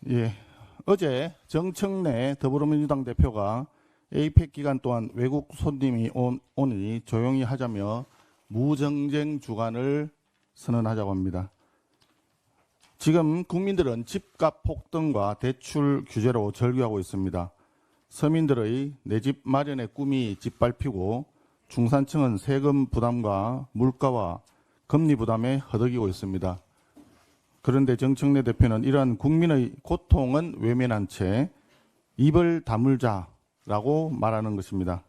예, 어제 정청래 더불어민주당 대표가 에이펙 기간 동안 외국 손님이 오니 조용히 하자며 무정쟁 주간을 선언하자고 합니다. 지금 국민들은 집값 폭등과 대출 규제로 절규하고 있습니다. 서민들의 내 집 마련의 꿈이 짓밟히고 중산층은 세금 부담과 물가와 금리 부담에 허덕이고 있습니다. 그런데 정청래 대표는 이러한 국민의 고통은 외면한 채 입을 다물자라고 말하는 것입니다.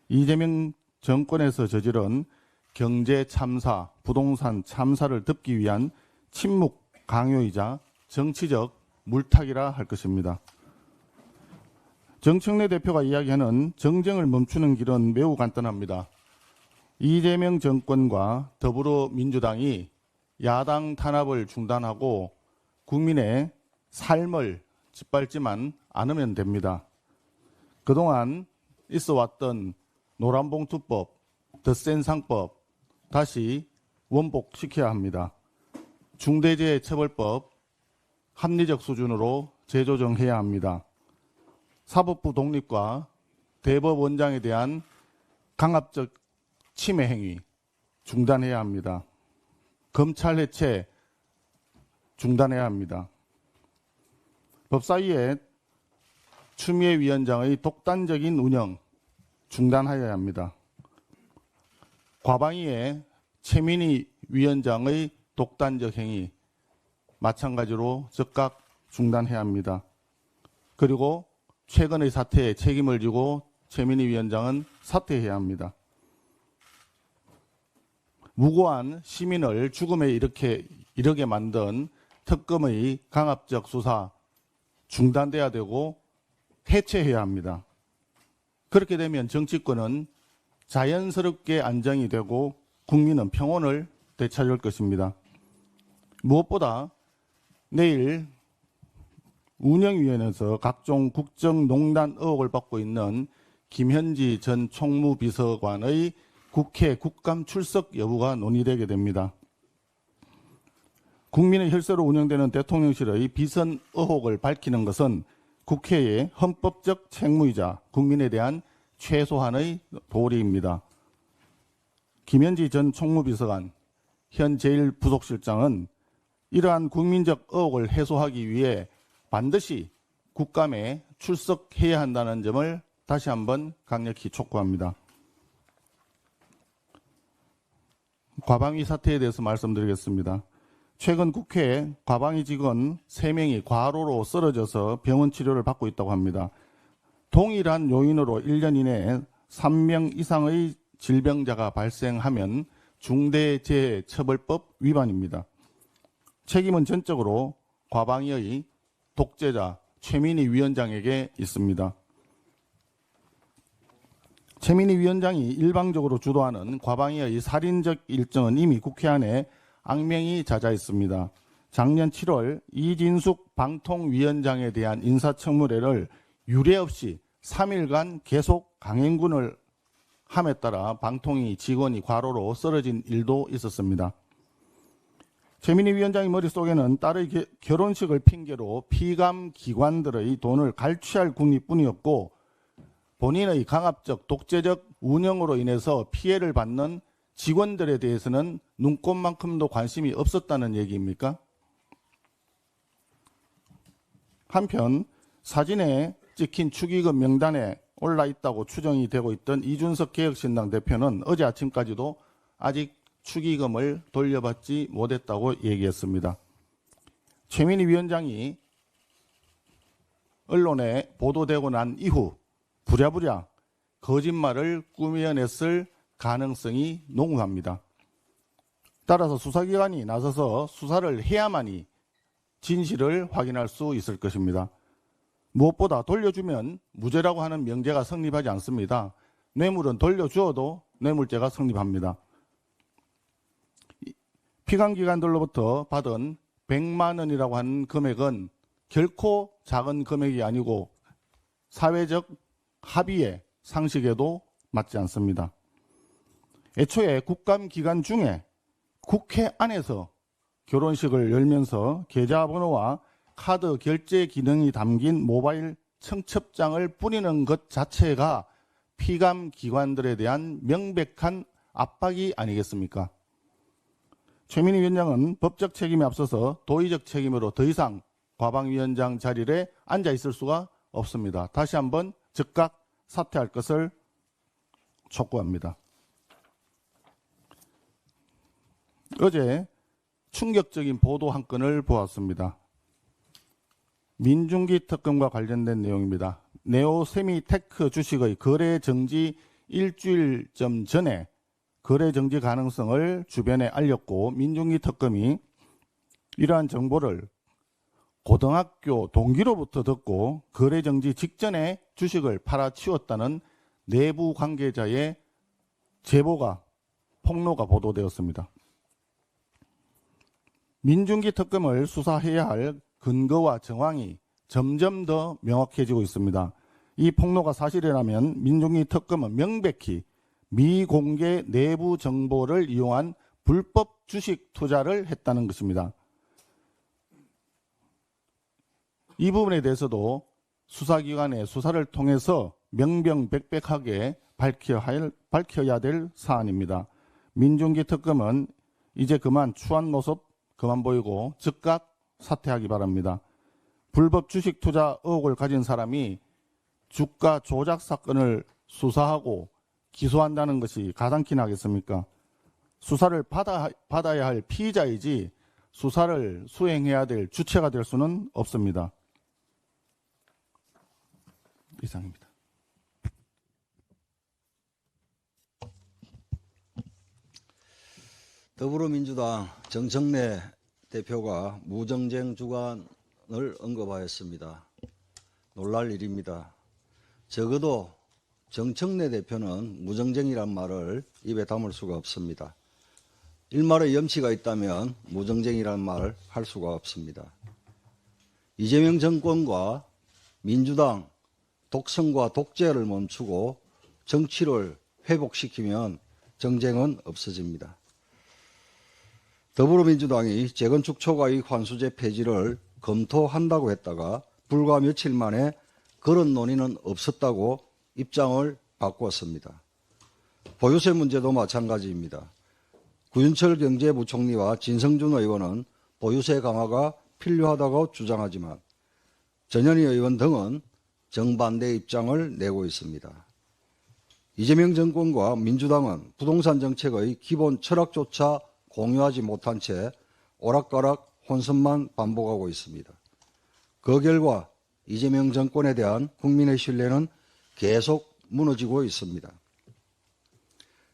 이재명 정권에서 저지른 경제 참사, 부동산 참사를 덮기 위한 침묵 강요이자 정치적 물타기라 할 것입니다. 정청래 대표가 이야기하는 정쟁을 멈추는 길은 매우 간단합니다. 이재명 정권과 더불어민주당이 야당 탄압을 중단하고 국민의 삶을 짓밟지만 않으면 됩니다. 그동안 있어왔던 노란봉투법, 덧센상법 다시 원복시켜야 합니다. 중대재해처벌법 합리적 수준으로 재조정해야 합니다. 사법부 독립과 대법원장에 대한 강압적 침해 행위 중단해야 합니다. 검찰 해체 중단해야 합니다. 법사위의 추미애 위원장의 독단적인 운영 중단하여야 합니다. 과방위의 최민희 위원장의 독단적 행위 마찬가지로 즉각 중단해야 합니다. 그리고 최근의 사태에 책임을 지고 최민희 위원장은 사퇴해야 합니다. 무고한 시민을 죽음에 이르게 만든 특검의 강압적 수사 중단돼야 되고 해체해야 합니다. 그렇게 되면 정치권은 자연스럽게 안정이 되고 국민은 평온을 되찾을 것입니다. 무엇보다 내일 운영위원회에서 각종 국정농단 의혹을 받고 있는 김현지 전 총무비서관의 국회 국감 출석 여부가 논의되게 됩니다. 국민의 혈세로 운영되는 대통령실의 비선 의혹을 밝히는 것은 국회의 헌법적 책무이자 국민에 대한 최소한의 도리입니다. 김현지 전 총무비서관, 현 제1부속실장은 이러한 국민적 의혹을 해소하기 위해 반드시 국감에 출석해야 한다는 점을 다시 한번 강력히 촉구합니다. 과방위 사태에 대해서 말씀드리겠습니다. 최근 국회에 과방위 직원 3명이 과로로 쓰러져서 병원 치료를 받고 있다고 합니다. 동일한 요인으로 1년 이내에 3명 이상의 질병자가 발생하면 중대재해처벌법 위반입니다. 책임은 전적으로 과방위의 독재자 최민희 위원장에게 있습니다. 최민희 위원장이 일방적으로 주도하는 과방위의 살인적 일정은 이미 국회 안에 악명이 잦아있습니다. 작년 7월 이진숙 방통위원장에 대한 인사청문회를 유례 없이 3일간 계속 강행군을 함에 따라 방통위 직원이 과로로 쓰러진 일도 있었습니다. 최민희 위원장의 머릿속에는 딸의 결혼식을 핑계로 피감 기관들의 돈을 갈취할 궁리뿐이었고 본인의 강압적 독재적 운영으로 인해서 피해를 받는 직원들에 대해서는 눈꼽만큼도 관심이 없었다는 얘기입니까? 한편 사진에 찍힌 축의금 명단에 올라 있다고 추정이 되고 있던 이준석 개혁신당 대표는 어제 아침까지도 아직 축의금을 돌려받지 못했다고 얘기했습니다. 최민희 위원장이 언론에 보도되고 난 이후 부랴부랴 거짓말을 꾸며냈을 가능성이 농후합니다. 따라서 수사기관이 나서서 수사를 해야만이 진실을 확인할 수 있을 것입니다. 무엇보다 돌려주면 무죄라고 하는 명제가 성립하지 않습니다. 뇌물은 돌려주어도 뇌물죄가 성립합니다. 피감기관들로부터 받은 100만 원이라고 하는 금액은 결코 작은 금액이 아니고 사회적 합의의 상식에도 맞지 않습니다. 애초에 국감 기간 중에 국회 안에서 결혼식을 열면서 계좌번호와 카드 결제 기능이 담긴 모바일 청첩장을 뿌리는 것 자체가 피감 기관들에 대한 명백한 압박이 아니겠습니까? 최민희 위원장은 법적 책임에 앞서서 도의적 책임으로 더 이상 과방위원장 자리에 앉아 있을 수가 없습니다. 다시 한번 즉각 사퇴할 것을 촉구합니다. 어제 충격적인 보도 한 건을 보았습니다. 민중기 특검과 관련된 내용입니다. 네오세미테크 주식의 거래 정지 일주일쯤 전에 거래 정지 가능성을 주변에 알렸고, 민중기 특검이 이러한 정보를 고등학교 동기로부터 듣고 거래 정지 직전에 주식을 팔아치웠다는 내부 관계자의 제보가, 폭로가 보도되었습니다. 민중기 특검을 수사해야 할 근거와 정황이 점점 더 명확해지고 있습니다. 이 폭로가 사실이라면 민중기 특검은 명백히 미공개 내부 정보를 이용한 불법 주식 투자를 했다는 것입니다. 이 부분에 대해서도 수사기관의 수사를 통해서 명명백백하게 밝혀야 될 사안입니다. 민중기 특검은 이제 그만 추한 모습 그만 보이고 즉각 사퇴하기 바랍니다. 불법 주식 투자 의혹을 가진 사람이 주가 조작 사건을 수사하고 기소한다는 것이 가당키 나겠습니까? 수사를 받아야 할 피의자이지 수사를 수행해야 될 주체가 될 수는 없습니다. 이상입니다. 더불어민주당 정청래 대표가 무정쟁 주관을 언급하였습니다. 놀랄 일입니다. 적어도 정청래 대표는 무정쟁이란 말을 입에 담을 수가 없습니다. 일말의 염치가 있다면 무정쟁이란 말을 할 수가 없습니다. 이재명 정권과 민주당 독성과 독재를 멈추고 정치를 회복시키면 정쟁은 없어집니다. 더불어민주당이 재건축 초과이익 환수제 폐지를 검토한다고 했다가 불과 며칠 만에 그런 논의는 없었다고 입장을 바꾸었습니다. 보유세 문제도 마찬가지입니다. 구윤철 경제부총리와 진성준 의원은 보유세 강화가 필요하다고 주장하지만 전현희 의원 등은 정반대 입장을 내고 있습니다. 이재명 정권과 민주당은 부동산 정책의 기본 철학조차 공유하지 못한 채 오락가락 혼선만 반복하고 있습니다. 그 결과 이재명 정권에 대한 국민의 신뢰는 계속 무너지고 있습니다.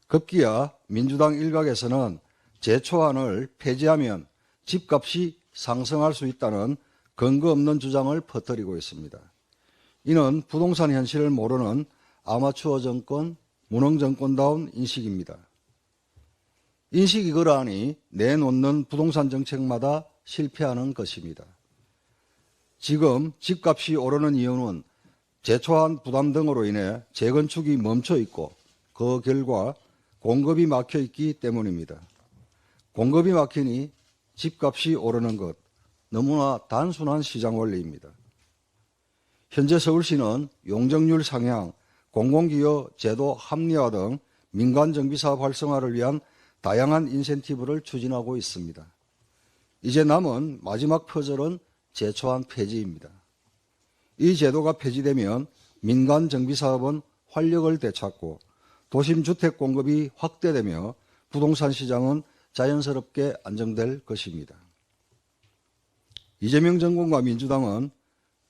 급기야 민주당 일각에서는 제초안을 폐지하면 집값이 상승할 수 있다는 근거 없는 주장을 퍼뜨리고 있습니다. 이는 부동산 현실을 모르는 아마추어 정권, 무능 정권다운 인식입니다. 인식이 그러하니 내놓는 부동산 정책마다 실패하는 것입니다. 지금 집값이 오르는 이유는 제초안 부담 등으로 인해 재건축이 멈춰 있고 그 결과 공급이 막혀 있기 때문입니다. 공급이 막히니 집값이 오르는 것, 너무나 단순한 시장 원리입니다. 현재 서울시는 용적률 상향, 공공기여 제도 합리화 등 민간 정비사업 활성화를 위한 다양한 인센티브를 추진하고 있습니다. 이제 남은 마지막 퍼즐은 제초안 폐지입니다. 이 제도가 폐지되면 민간 정비사업은 활력을 되찾고 도심 주택 공급이 확대되며 부동산 시장은 자연스럽게 안정될 것입니다. 이재명 정권과 민주당은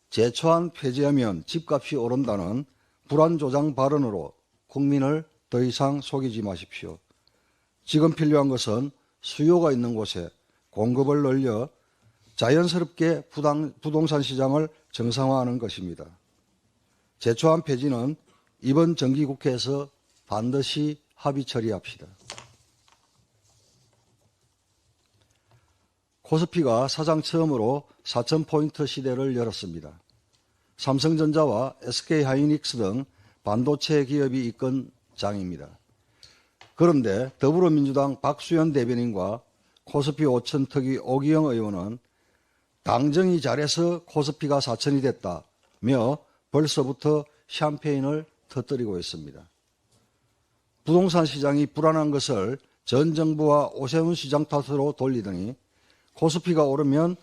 제초안 폐지하면 집값이 오른다는 불안조장 발언으로 국민을 더 이상 속이지 마십시오. 지금 필요한 것은 수요가 있는 곳에 공급을 늘려 자연스럽게 부동산 시장을 정상화하는 것입니다. 제초안 폐지는 이번 정기국회에서 반드시 합의 처리합시다. 코스피가 사상 처음으로 4,000포인트 시대를 열었습니다. 삼성전자와 SK하이닉스 등 반도체 기업이 이끈 장입니다. 그런데 더불어민주당 박수현 대변인과 코스피 5천 특위 오기영 의원은 당정이 잘해서 코스피가 4천이 됐다며 벌써부터 샴페인을 터뜨리고 있습니다. 부동산 시장이 불안한 것을 전 정부와 오세훈 시장 탓으로 돌리더니 코스피가 오르면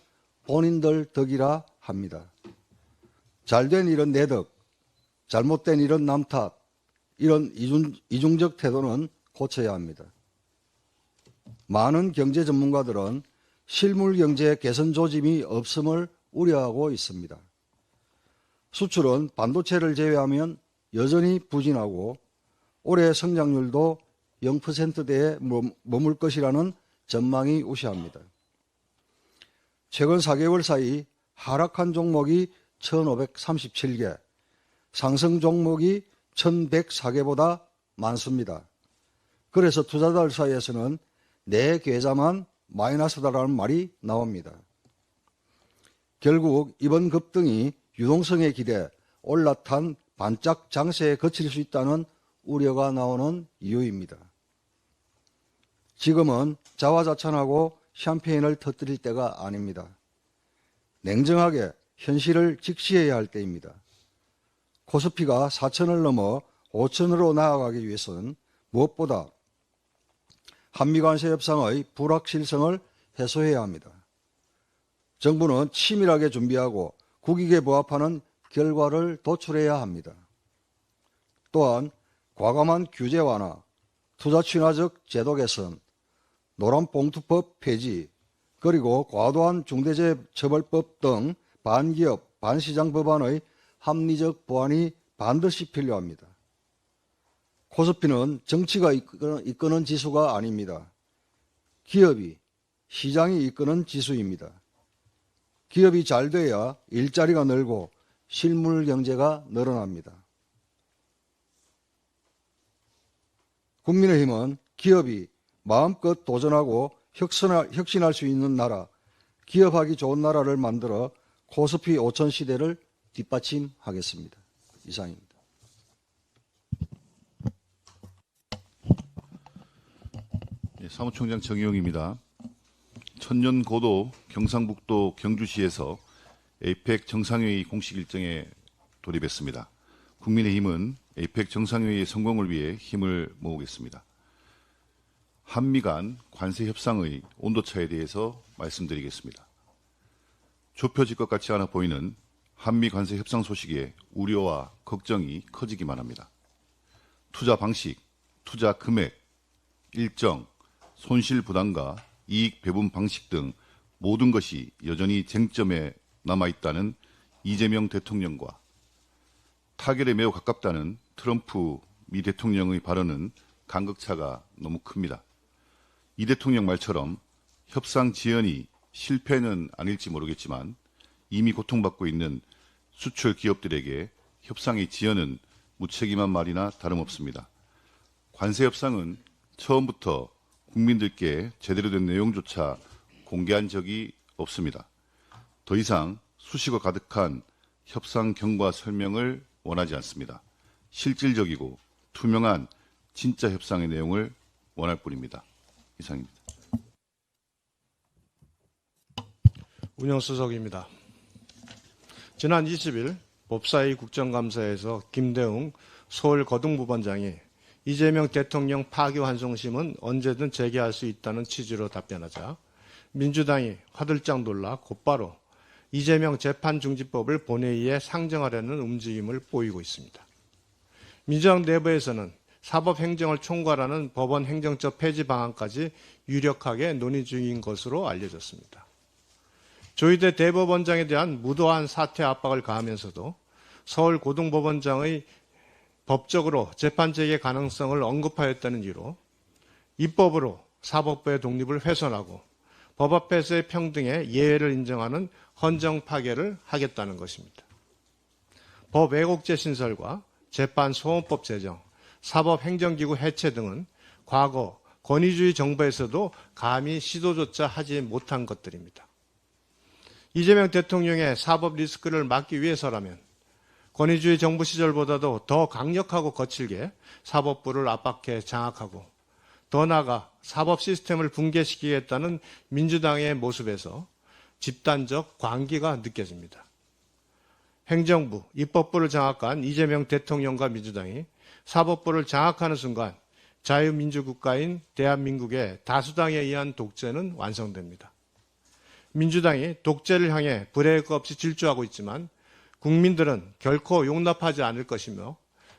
본인들 덕이라 합니다. 잘된 일은 내 덕, 잘못된 일은 남 탓, 이런 이중적 태도는 고쳐야 합니다. 많은 경제 전문가들은 실물 경제 개선 조짐이 없음을 우려하고 있습니다. 수출은 반도체를 제외하면 여전히 부진하고 올해 성장률도 0%대에 머물 것이라는 전망이 우세합니다. 최근 4개월 사이 하락한 종목이 1,537개, 상승 종목이 1,104개보다 많습니다. 그래서 투자자들 사이에서는 내 계좌만 마이너스다라는 말이 나옵니다. 결국 이번 급등이 유동성에 기대 올라탄 반짝 장세에 거칠 수 있다는 우려가 나오는 이유입니다. 지금은 자화자찬하고 샴페인을 터뜨릴 때가 아닙니다. 냉정하게 현실을 직시해야 할 때입니다. 코스피가 4천을 넘어 5천으로 나아가기 위해서는 무엇보다 한미관세 협상의 불확실성을 해소해야 합니다. 정부는 치밀하게 준비하고 국익에 부합하는 결과를 도출해야 합니다. 또한 과감한 규제 완화, 투자 친화적 제도 개선, 노란봉투법 폐지, 그리고 과도한 중대재해처벌법 등 반기업, 반시장 법안의 합리적 보완이 반드시 필요합니다. 코스피는 정치가 이끄는 지수가 아닙니다. 기업이, 시장이 이끄는 지수입니다. 기업이 잘 돼야 일자리가 늘고 실물 경제가 늘어납니다. 국민의힘은 기업이 마음껏 도전하고 혁신할 수 있는 나라, 기업하기 좋은 나라를 만들어 코스피 5천 시대를 뒷받침하겠습니다. 이상입니다. 사무총장 정의용입니다. 천년고도 경상북도 경주시에서 에이펙 정상회의 공식 일정에 돌입했습니다. 국민의힘은 에이펙 정상회의의 성공을 위해 힘을 모으겠습니다. 한미 간 관세 협상의 온도차에 대해서 말씀드리겠습니다. 좁혀질 것 같지 않아 보이는 한미 관세 협상 소식에 우려와 걱정이 커지기만 합니다. 투자 방식, 투자 금액, 일정, 손실 부담과 이익 배분 방식 등 모든 것이 여전히 쟁점에 남아있다는 이재명 대통령과 타결에 매우 가깝다는 트럼프 미 대통령의 발언은 간극차가 너무 큽니다. 이 대통령 말처럼 협상 지연이 실패는 아닐지 모르겠지만 이미 고통받고 있는 수출 기업들에게 협상의 지연은 무책임한 말이나 다름없습니다. 관세 협상은 처음부터 국민들께 제대로 된 내용조차 공개한 적이 없습니다. 더 이상 수식어 가득한 협상 경과 설명을 원하지 않습니다. 실질적이고 투명한 진짜 협상의 내용을 원할 뿐입니다. 이상입니다. 운영수석입니다. 지난 20일 법사위 국정감사에서 김대웅 서울거등부본장이 이재명 대통령 파기환송심은 언제든 제기할 수 있다는 취지로 답변하자 민주당이 화들짝 놀라 곧바로 이재명 재판중지법을 본회의에 상정하려는 움직임을 보이고 있습니다. 민주당 내부에서는 사법행정을 총괄하는 법원 행정처 폐지 방안까지 유력하게 논의 중인 것으로 알려졌습니다. 조희대 대법원장에 대한 무도한 사퇴 압박을 가하면서도 서울고등법원장의 법적으로 재판 재개 가능성을 언급하였다는 이유로 입법으로 사법부의 독립을 훼손하고 법 앞에서의 평등의 예외를 인정하는 헌정 파괴를 하겠다는 것입니다. 법 왜곡죄 신설과 재판소원법 제정, 사법행정기구 해체 등은 과거 권위주의 정부에서도 감히 시도조차 하지 못한 것들입니다. 이재명 대통령의 사법 리스크를 막기 위해서라면 권위주의 정부 시절보다도 더 강력하고 거칠게 사법부를 압박해 장악하고 더 나아가 사법 시스템을 붕괴시키겠다는 민주당의 모습에서 집단적 광기가 느껴집니다. 행정부, 입법부를 장악한 이재명 대통령과 민주당이 사법부를 장악하는 순간 자유민주국가인 대한민국의 다수당에 의한 독재는 완성됩니다. 민주당이 독재를 향해 브레이크 없이 질주하고 있지만 국민들은 결코 용납하지 않을 것이며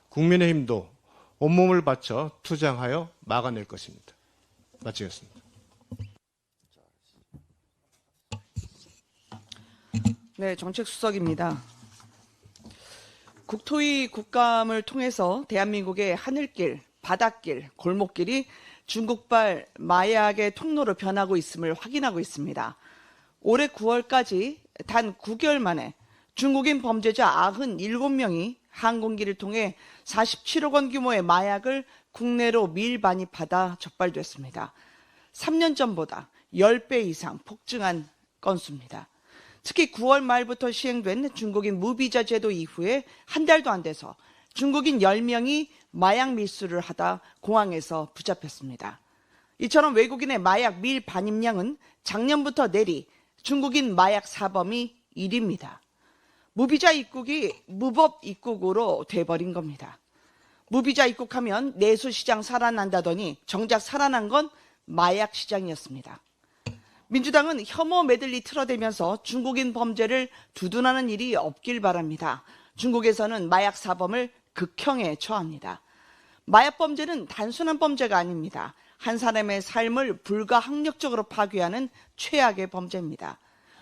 국민의힘도 온몸을 바쳐 투쟁하여 막아낼 것입니다. 마치겠습니다. 네, 정책수석입니다. 국토위 국감을 통해서 대한민국의 하늘길, 바닷길, 골목길이 중국발 마약의 통로로 변하고 있음을 확인하고 있습니다. 올해 9월까지 단 9개월 만에 중국인 범죄자 97명이 항공기를 통해 47억 원 규모의 마약을 국내로 밀반입하다 적발됐습니다. 3년 전보다 10배 이상 폭증한 건수입니다. 특히 9월 말부터 시행된 중국인 무비자 제도 이후에 한 달도 안 돼서 중국인 10명이 마약 밀수를 하다 공항에서 붙잡혔습니다. 이처럼 외국인의 마약 밀반입량은 작년부터 내리 중국인 마약 사범이 1위입니다. 무비자 입국이 무법 입국으로 돼버린 겁니다. 무비자 입국하면 내수시장 살아난다더니 정작 살아난 건 마약 시장이었습니다. 민주당은 혐오 메들리 틀어대면서 중국인 범죄를 두둔하는 일이 없길 바랍니다. 중국에서는 마약 사범을 극형에 처합니다. 마약 범죄는 단순한 범죄가 아닙니다. 한 사람의 삶을 불가항력적으로 파괴하는 최악의 범죄입니다.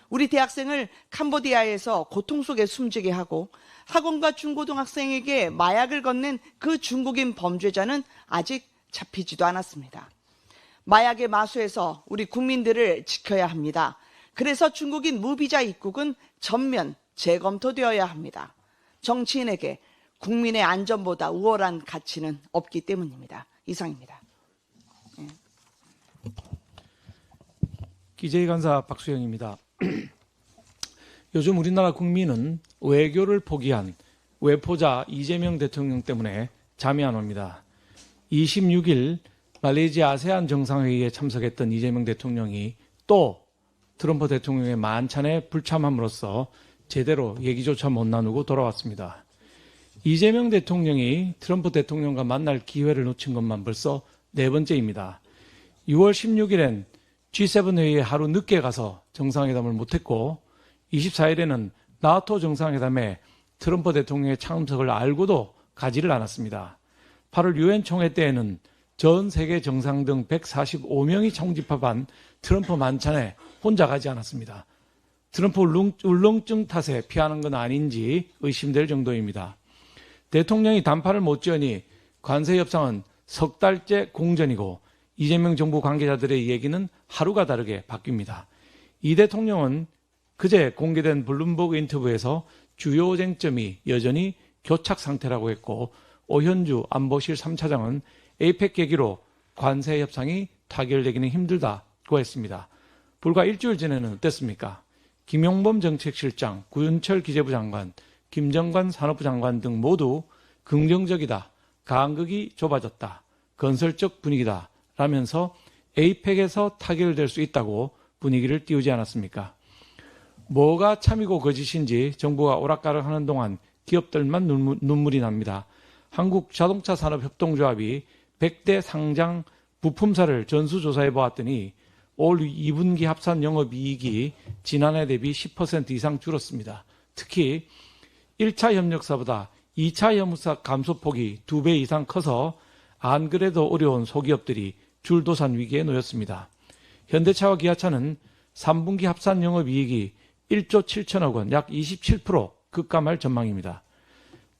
우리 대학생을 캄보디아에서 고통 속에 숨지게 하고 학원과 중고등학생에게 마약을 건넨 그 중국인 범죄자는 아직 잡히지도 않았습니다. 마약의 마수에서 우리 국민들을 지켜야 합니다. 그래서 중국인 무비자 입국은 전면 재검토되어야 합니다. 정치인에게 국민의 안전보다 우월한 가치는 없기 때문입니다. 이상입니다. 기재위 간사 박수영입니다. 요즘 우리나라 국민은 외교를 포기한 외포자 이재명 대통령 때문에 잠이 안 옵니다. 26일 말레이시아 아세안 정상회의에 참석했던 이재명 대통령이 또 트럼프 대통령의 만찬에 불참함으로써 제대로 얘기조차 못 나누고 돌아왔습니다. 이재명 대통령이 트럼프 대통령과 만날 기회를 놓친 것만 벌써 4번째입니다. 6월 16일엔 G7 회의에 하루 늦게 가서 정상회담을 못했고 24일에는 나토 정상회담에 트럼프 대통령의 참석을 알고도 가지를 않았습니다. 8월 유엔 총회 때에는 전 세계 정상 등 145명이 총집합한 트럼프 만찬에 혼자 가지 않았습니다. 트럼프 울렁증 탓에 피하는 건 아닌지 의심될 정도입니다. 대통령이 단판을 못 지으니 관세 협상은 석 달째 공전이고 이재명 정부 관계자들의 얘기는 하루가 다르게 바뀝니다. 이 대통령은 그제 공개된 블룸버그 인터뷰에서 주요 쟁점이 여전히 교착 상태라고 했고 오현주 안보실 3차장은 에이펙 계기로 관세 협상이 타결되기는 힘들다고 했습니다. 불과 일주일 전에는 어땠습니까? 김용범 정책실장, 구윤철 기재부 장관, 김정관 산업부 장관 등 모두 긍정적이다, 간극이 좁아졌다, 건설적 분위기다 라면서 에이펙에서 타결될 수 있다고 분위기를 띄우지 않았습니까? 뭐가 참이고 거짓인지 정부가 오락가락하는 동안 기업들만 눈물이 납니다. 한국자동차산업협동조합이 100대 상장 부품사를 전수조사해 보았더니 올 2분기 합산 영업이익이 지난해 대비 10% 이상 줄었습니다. 특히 1차 협력사보다 2차 협력사 감소폭이 2배 이상 커서 안 그래도 어려운 소기업들이 줄도산 위기에 놓였습니다. 현대차와 기아차는 3분기 합산 영업이익이 1조 7천억 원, 약 27% 급감할 전망입니다.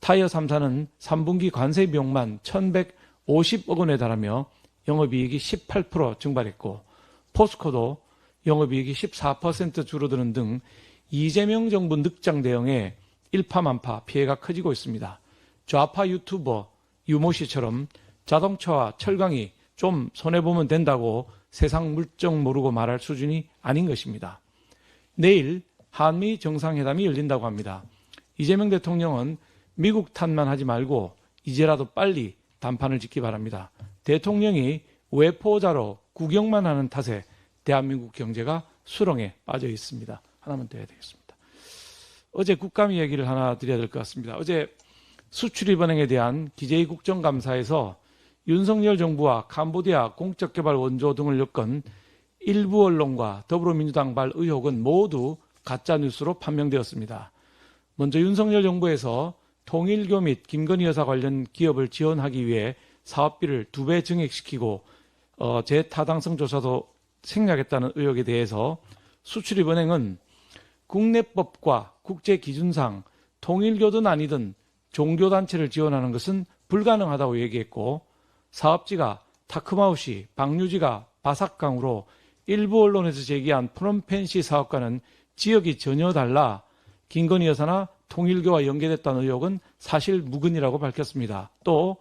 타이어 3사는 3분기 관세 비용만 1,150억 원에 달하며 영업이익이 18% 증발했고 포스코도 영업이익이 14% 줄어드는 등 이재명 정부 늑장 대응에 일파만파 피해가 커지고 있습니다. 좌파 유튜버 유모 씨처럼 자동차와 철강이 좀 손해보면 된다고 세상 물정 모르고 말할 수준이 아닌 것입니다. 내일 한미 정상회담이 열린다고 합니다. 이재명 대통령은 미국 탓만 하지 말고 이제라도 빨리 단판을 짓기 바랍니다. 대통령이 외포자로 구경만 하는 탓에 대한민국 경제가 수렁에 빠져 있습니다. 하나만 더 해야 되겠습니다. 어제 국감 얘기를 하나 드려야 될 것 같습니다. 어제 수출입은행에 대한 기재위 국정감사에서 윤석열 정부와 캄보디아 공적개발 원조 등을 엮은 일부 언론과 더불어민주당발 의혹은 모두 가짜뉴스로 판명되었습니다. 먼저 윤석열 정부에서 통일교 및 김건희 여사 관련 기업을 지원하기 위해 사업비를 2배 증액시키고 재타당성 조사도 생략했다는 의혹에 대해서 수출입은행은 국내법과 국제기준상 통일교든 아니든 종교단체를 지원하는 것은 불가능하다고 얘기했고, 사업지가 타크마우시, 방류지가 바삭강으로 일부 언론에서 제기한 프롬펜시 사업과는 지역이 전혀 달라 김건희 여사나 통일교와 연계됐다는 의혹은 사실 무근이라고 밝혔습니다. 또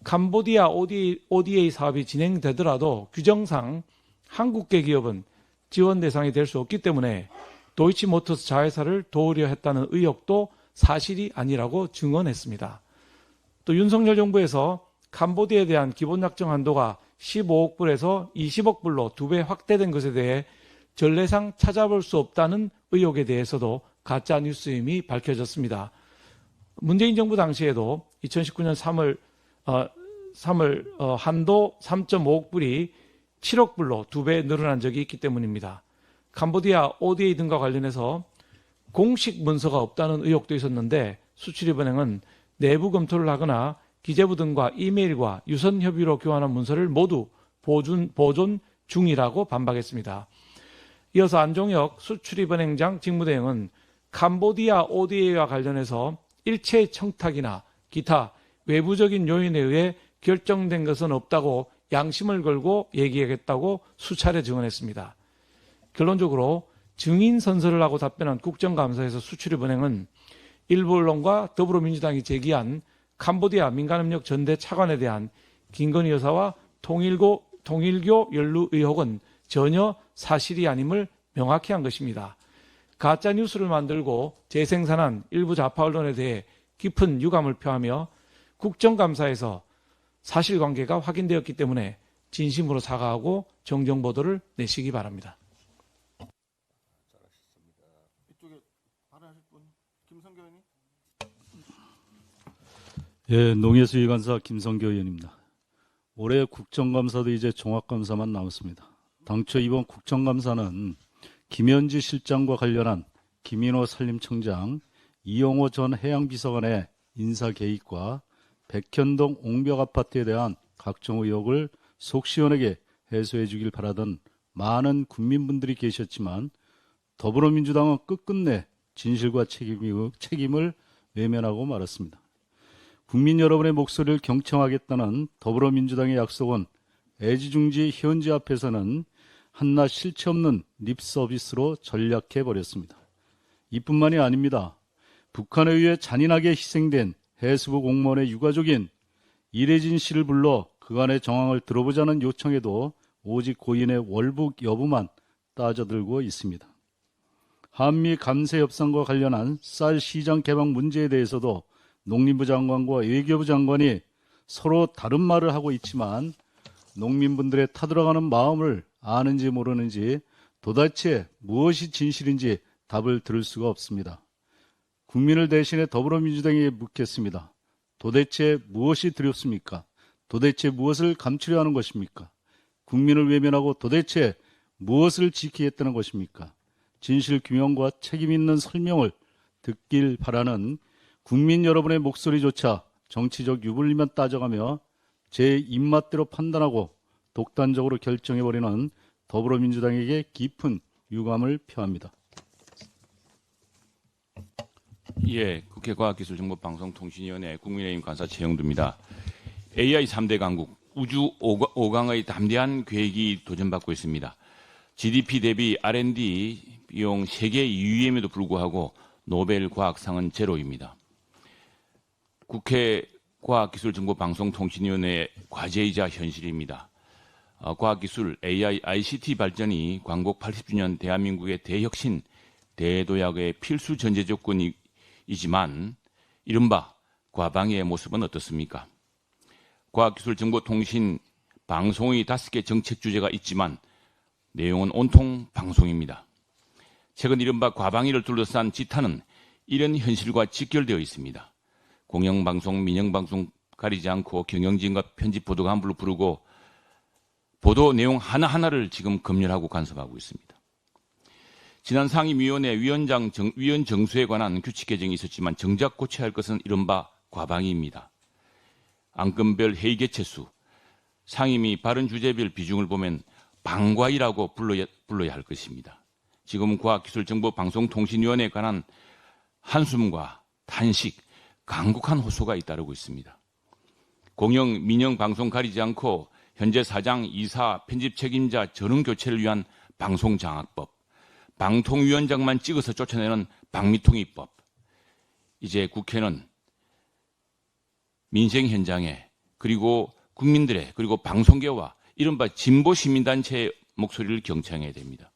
캄보디아 ODA 사업이 진행되더라도 규정상 한국계 기업은 지원 대상이 될 수 없기 때문에 도이치모터스 자회사를 도우려 했다는 의혹도 사실이 아니라고 증언했습니다. 또 윤석열 정부에서 캄보디아에 대한 기본약정 한도가 15억 불에서 20억 불로 2배 확대된 것에 대해 전례상 찾아볼 수 없다는 의혹에 대해서도 가짜 뉴스임이 밝혀졌습니다. 문재인 정부 당시에도 2019년 3월 한도 3.5억 불이 7억 불로 2배 늘어난 적이 있기 때문입니다. 캄보디아 ODA 등과 관련해서 공식 문서가 없다는 의혹도 있었는데 수출입은행은 내부 검토를 하거나 기재부 등과 이메일과 유선 협의로 교환한 문서를 모두 보존 중이라고 반박했습니다. 이어서 안종혁 수출입은행장 직무대행은 캄보디아 ODA와 관련해서 일체 청탁이나 기타 외부적인 요인에 의해 결정된 것은 없다고 양심을 걸고 얘기하겠다고 수차례 증언했습니다. 결론적으로 증인 선서를 하고 답변한 국정감사에서 수출입은행은 일부 언론과 더불어민주당이 제기한 캄보디아 민간협력 전대 차관에 대한 김건희 여사와 통일교 연루 의혹은 전혀 사실이 아님을 명확히 한 것입니다. 가짜 뉴스를 만들고 재생산한 일부 좌파 언론에 대해 깊은 유감을 표하며 국정감사에서 사실관계가 확인되었기 때문에 진심으로 사과하고 정정보도를 내시기 바랍니다. 이쪽에 발언하실 분 김성교 의원님. 예, 농해수위관사 김성교 의원입니다. 올해 국정감사도 이제 종합감사만 남았습니다. 당초 이번 국정감사는 김현지 실장과 관련한 김인호 산림청장, 이용호 전 해양비서관의 인사 개입과 백현동 옹벽 아파트에 대한 각종 의혹을 속 시원하게 해소해 주길 바라던 많은 국민분들이 계셨지만 더불어민주당은 끝끝내 진실과 책임을 외면하고 말았습니다. 국민 여러분의 목소리를 경청하겠다는 더불어민주당의 약속은 애지중지 현지 앞에서는 한낱 실체 없는 립서비스로 전락해버렸습니다. 이뿐만이 아닙니다. 북한에 의해 잔인하게 희생된 해수부 공무원의 유가족인 이래진 씨를 불러 그간의 정황을 들어보자는 요청에도 오직 고인의 월북 여부만 따져들고 있습니다. 한미 감세 협상과 관련한 쌀 시장 개방 문제에 대해서도 농림부 장관과 외교부 장관이 서로 다른 말을 하고 있지만 농민분들의 타들어가는 마음을 아는지 모르는지 도대체 무엇이 진실인지 답을 들을 수가 없습니다. 국민을 대신해 더불어민주당에 묻겠습니다. 도대체 무엇이 두렵습니까? 도대체 무엇을 감추려 하는 것입니까? 국민을 외면하고 도대체 무엇을 지키겠다는 것입니까? 진실 규명과 책임 있는 설명을 듣길 바라는 국민 여러분의 목소리조차 정치적 유불리만 따져가며 제 입맛대로 판단하고 독단적으로 결정해버리는 더불어민주당에게 깊은 유감을 표합니다. 예, 국회 과학기술정보방송통신위원회 국민의힘 관사 최영두입니다. AI 3대 강국, 우주 5강의 담대한 계획이 도전받고 있습니다. GDP 대비 R&D 비용 세계 2위임에도 불구하고 노벨 과학상은 제로입니다. 국회 과학기술정보방송통신위원회의 과제이자 현실입니다. 과학기술, AI, ICT 발전이 광복 80주년 대한민국의 대혁신, 대도약의 필수 전제 조건이지만 이른바 과방위의 모습은 어떻습니까? 과학기술정보통신 방송의 5개 정책 주제가 있지만 내용은 온통 방송입니다. 최근 이른바 과방위를 둘러싼 지탄은 이런 현실과 직결되어 있습니다. 공영방송, 민영방송 가리지 않고 경영진과 편집 보도가 함부로 부르고 보도 내용 하나하나를 지금 검열하고 간섭하고 있습니다. 지난 상임위원회 위원 정수에 관한 규칙 개정이 있었지만 정작 고쳐야 할 것은 이른바 과방위입니다. 안건별 회의 개최 수, 상임위 발언 주제별 비중을 보면 방과위라고 불러야 할 것입니다. 지금 과학기술정보방송통신위원회에 관한 한숨과 탄식, 강국한 호소가 잇따르고 있습니다. 공영, 민영 방송 가리지 않고 현재 사장, 이사, 편집 책임자 전원 교체를 위한 방송장악법, 방통위원장만 찍어서 쫓아내는 방미통이법. 이제 국회는 민생 현장에 그리고 국민들의 그리고 방송계와 이른바 진보 시민단체의 목소리를 경청해야 됩니다.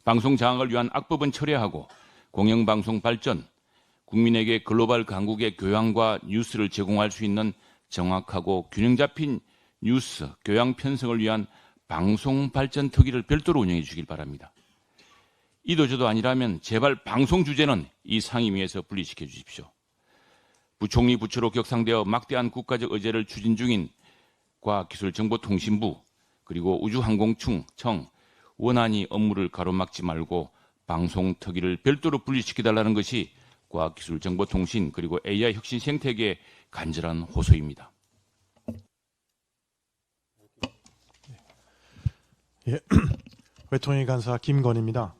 방송 장악을 위한 악법은 철회하고 공영방송 발전, 국민에게 글로벌 강국의 교양과 뉴스를 제공할 수 있는 정확하고 균형 잡힌 뉴스, 교양 편성을 위한 방송 발전 특위를 별도로 운영해 주길 바랍니다. 이도저도 아니라면 제발 방송 주제는 이 상임위에서 분리시켜 주십시오. 부총리 부처로 격상되어 막대한 국가적 의제를 추진 중인 과학기술정보통신부 그리고 우주항공청 원안이 업무를 가로막지 말고 방송 특위를 별도로 분리시켜달라는 것이 과학기술정보통신 그리고 AI 혁신 생태계의 간절한 호소입니다. 예, 외통위 간사 김건희입니다.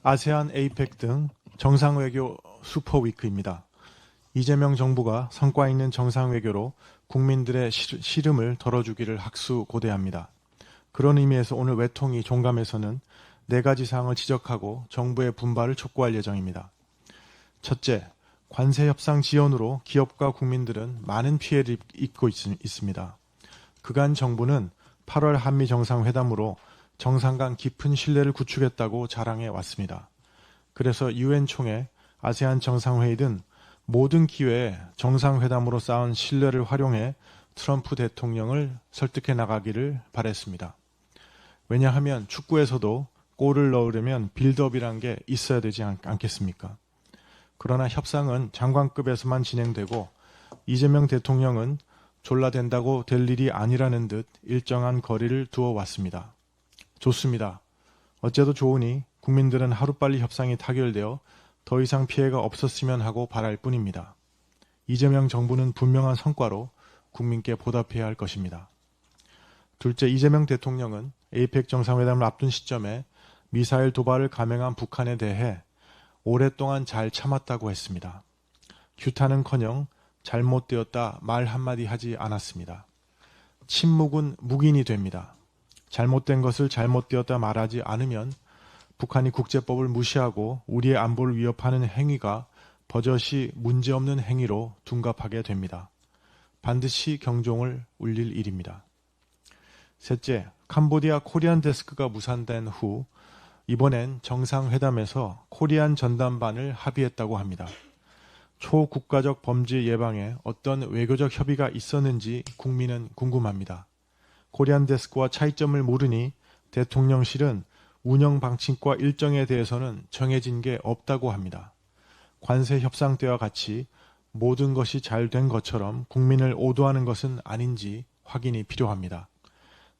아세안, 에이펙 등 정상외교 슈퍼위크입니다. 이재명 정부가 성과 있는 정상외교로 국민들의 시름을 덜어주기를 학수고대합니다. 그런 의미에서 오늘 외통위 종감에서는 4가지 사항을 지적하고 정부의 분발을 촉구할 예정입니다. 첫째, 관세 협상 지연으로 기업과 국민들은 많은 피해를 입고 있습니다. 그간 정부는 8월 한미 정상회담으로 정상 간 깊은 신뢰를 구축했다고 자랑해 왔습니다. 그래서 유엔 총회, 아세안 정상회의 등 모든 기회에 정상회담으로 쌓은 신뢰를 활용해 트럼프 대통령을 설득해 나가기를 바랬습니다. 왜냐하면 축구에서도 골을 넣으려면 빌드업이란 게 있어야 되지 않겠습니까? 그러나 협상은 장관급에서만 진행되고 이재명 대통령은 졸라댄다고 될 일이 아니라는 듯 일정한 거리를 두어 왔습니다. 좋습니다. 어째도 좋으니 국민들은 하루빨리 협상이 타결되어 더 이상 피해가 없었으면 하고 바랄 뿐입니다. 이재명 정부는 분명한 성과로 국민께 보답해야 할 것입니다. 둘째, 이재명 대통령은 에이펙 정상회담을 앞둔 시점에 미사일 도발을 감행한 북한에 대해 오랫동안 잘 참았다고 했습니다. 규탄은커녕 잘못되었다 말 한마디 하지 않았습니다. 침묵은 묵인이 됩니다. 잘못된 것을 잘못되었다 말하지 않으면 북한이 국제법을 무시하고 우리의 안보를 위협하는 행위가 버젓이 문제없는 행위로 둔갑하게 됩니다. 반드시 경종을 울릴 일입니다. 셋째, 캄보디아 코리안 데스크가 무산된 후 이번엔 정상회담에서 코리안 전담반을 합의했다고 합니다. 초국가적 범죄 예방에 어떤 외교적 협의가 있었는지 국민은 궁금합니다. 코리안 데스크와 차이점을 모르니 대통령실은 운영 방침과 일정에 대해서는 정해진 게 없다고 합니다. 관세 협상 때와 같이 모든 것이 잘 된 것처럼 국민을 오도하는 것은 아닌지 확인이 필요합니다.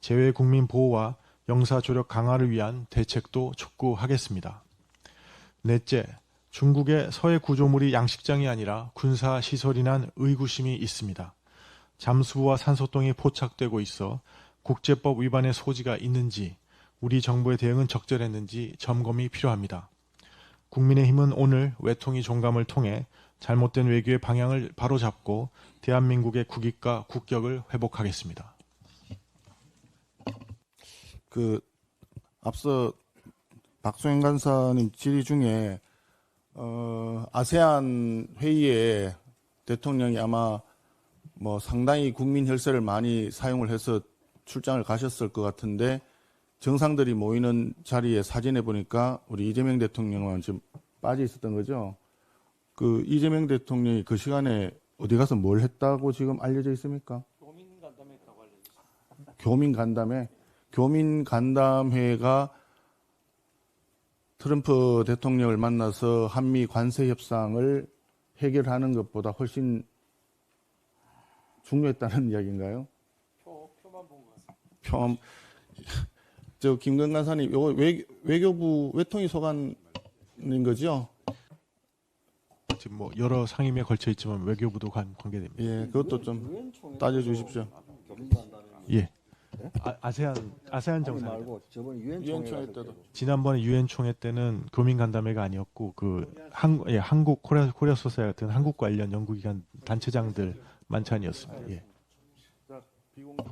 재외 국민 보호와 영사 조력 강화를 위한 대책도 촉구하겠습니다. 넷째, 중국의 서해 구조물이 양식장이 아니라 군사 시설이란 의구심이 있습니다. 잠수부와 산소통이 포착되고 있어 국제법 위반의 소지가 있는지 우리 정부의 대응은 적절했는지 점검이 필요합니다. 국민의힘은 오늘 외통위 종감을 통해 잘못된 외교의 방향을 바로잡고 대한민국의 국익과 국격을 회복하겠습니다. 앞서 박소영 간사님 질의 중에 아세안 회의에 대통령이 아마 상당히 국민 혈세를 많이 사용을 해서 출장을 가셨을 것 같은데 정상들이 모이는 자리에 사진에 보니까 우리 이재명 대통령은 지금 빠져 있었던 거죠. 그 이재명 대통령이 그 시간에 어디 가서 뭘 했다고 지금 알려져 있습니까? 교민 간담회 했다고 알려져 있습니다. 교민 간담회? 교민 간담회가 트럼프 대통령을 만나서 한미 관세 협상을 해결하는 것보다 훨씬 중요했다는 이야기인가요? 표만 본 것 같습니다. 저 김건 간사님, 이거 외교부 외통위 소관인 거죠? 지금 뭐 여러 상임위에 걸쳐 있지만 외교부도 관계됩니다. 예, 그것도 좀 따져주십시오. 예. 아세안 정상. 유엔총회 때도. 지난번에 유엔 총회 때는 교민 간담회가 아니었고 한국 코리아 소사이 같은 한국 관련 연구기관 단체장들 만찬이었습니다. 예. 비공개.